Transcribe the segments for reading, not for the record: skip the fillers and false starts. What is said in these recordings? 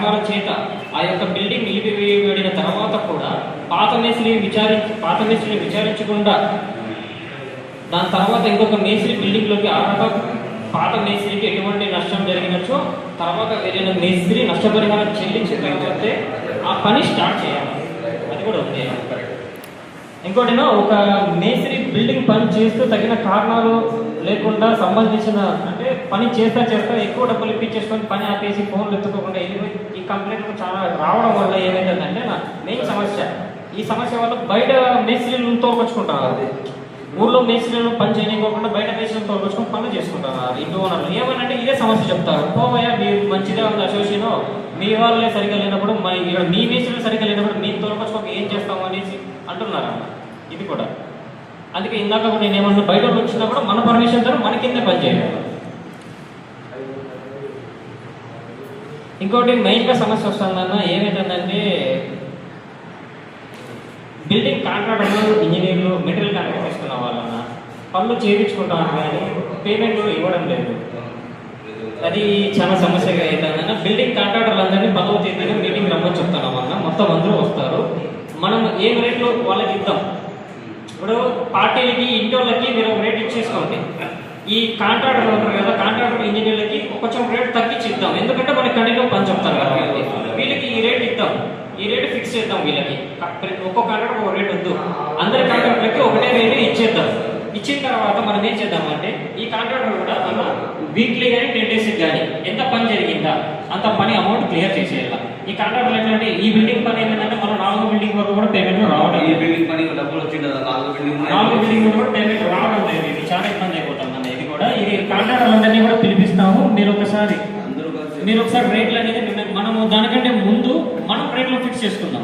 కారణాల చేత ఆ యొక్క బిల్డింగ్ నిలిపివేయబడిన తర్వాత కూడా పాత మేస్త్రిని విచారించకుండా దాని తర్వాత ఇంకొక మేస్త్రి బిల్డింగ్లోకి ఆరక పాత మేస్త్రికి ఎటువంటి నష్టం జరిగినచో తర్వాత వెళ్ళిన మేస్త్రి నష్టపరిహారం చెల్లించిన తర్వాతే ఆ పని స్టార్ట్ చేయాలి. అది కూడా ఉంది. ఇంకోటినా ఒక మేస్త్రి బిల్డింగ్ పని చేస్తూ తగిన కారణాలు లేకుండా సంబంధించిన అంటే పని చేస్తా ఎక్కువ డబ్బులు ఇప్పించేసుకొని పని ఆపేసి ఫోన్లు ఎత్తుకోకుండా వెళ్ళిపోయి ఈ కంప్లైంట్లు చాలా రావడం వల్ల ఏమైందంటే నా మెయిన్ సమస్య ఈ సమస్య వల్ల బయట మేస్త్రీలను తోలుకొచ్చుకుంటారు. ఊళ్ళో మేస్త్రీలను పని చేయనివ్వకుండా బయట మేస్త్రీలను తోలుకొచ్చుకొని పనులు చేసుకుంటారు. ఇంటి ఓనర్లు ఏమనంటే ఇదే సమస్య చెప్తారు. పోవయ్యా మీరు మంచిదే ఉంది అసోసియేషన్, మీ వాళ్ళే సరిగ్గా లేనప్పుడు మరి ఇక్కడ మీ మేస్త్రీలు సరిగ్గా లేనప్పుడు మీరు తోలుకొచ్చుకోక ఏం చేస్తాము అనేసి అంటున్నారు. ఇది కూడా అందుకే ఇందాక నేను ఏమన్నా బయట వచ్చినా కూడా మన పర్మిషన్ ద్వారా మన కిందే పని చేయాలి. ఇంకోటి మెయిన్గా సమస్య వస్తుందన్న ఏమైందంటే బిల్డింగ్ కాంట్రాక్టర్లు ఇంజనీర్లు మెటీరియల్ కాంట్రాక్ట్ తీసుకున్న వాళ్ళన్న పనులు చేయించుకుంటాను కానీ పేమెంట్లు ఇవ్వడం లేదు. అది చాలా సమస్యగా అవుతుందన్న. బిల్డింగ్ కాంట్రాక్టర్లు అందరినీ 10వ తేదీన మీటింగ్ రమ్మని చెప్తున్నామన్న. మొత్తం అందరూ వస్తారు. మనం ఏం రేట్లో వాళ్ళకి ఇద్దాం. ఇప్పుడు పార్టీలకి ఇంటి వాళ్ళకి మీరు ఒక రేట్ ఇచ్చేసుకోండి. ఈ కాంట్రాక్టర్లు ఉంటారు కదా, కాంట్రాక్టర్ ఇంజనీర్లకి కొంచెం రేట్ తగ్గించి ఇద్దాం. ఎందుకంటే మనకి కంటిన్యూ పని చెప్తారు కదా, వీళ్ళకి ఈ రేట్ ఇద్దాం, ఈ రేటు ఫిక్స్ చేద్దాం. వీళ్ళకి ఒక్కొక్క కాంట్రాక్టర్ ఒక రేట్ వద్దు, అందరి కాంట్రాక్టర్లకి ఒకటే రేటు ఇచ్చేద్దాం. ఇచ్చిన తర్వాత మనం ఏం చేద్దామంటే ఈ కాంట్రాక్టర్ కూడా మన వీక్లీ కానీ 10 days కానీ ఎంత పని జరిగిందా అంత పని అమౌంట్ క్లియర్ చేసేయాలి. ఈ కాంట్రాక్టర్ ఏంటంటే ఈ బిల్డింగ్ పని ఏమైందంటే మనం 4వ బిల్డింగ్ వరకు కూడా పేమెంట్ రావడం, ఈ బిల్డింగ్ పని డబ్బులు వచ్చింది 4వ బిల్డింగ్ కూడా పేమెంట్ రావడం లేదు. ఇది చాలా ఇబ్బంది అయిపోతుంది అన్న. ఇది కూడా ఇది కాంట్రాక్టర్ అందరినీ కూడా పిలిపిస్తాము. మీరు ఒకసారి రేట్లు అనేది మనము దానికంటే ముందు మనం రేట్లు ఫిక్స్ చేసుకుందాం.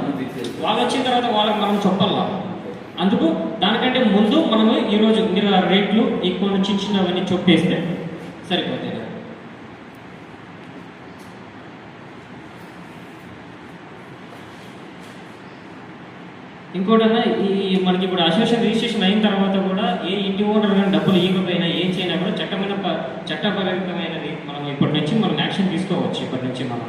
వాళ్ళు వచ్చిన తర్వాత వాళ్ళకి మనం చెప్పాలా. అందుకు దానికంటే ముందు మనము ఈరోజు మీరు ఆ రేట్లు ఎక్కువ నుంచి ఇచ్చినవన్నీ చెప్పేస్తే సరిపోతుంది. ఇంకోటన్నా ఈ మనకి ఇప్పుడు అసోసియేషన్ రిజిస్ట్రేషన్ అయిన తర్వాత కూడా ఏ ఇంటి ఓనర్ కానీ డబ్బులు ఇవ్వకపోయినా ఏం చేయనా కూడా చట్టపరమైనది మనం ఇప్పటి నుంచి మనం యాక్షన్ తీసుకోవచ్చు. ఇప్పటి నుంచి మనం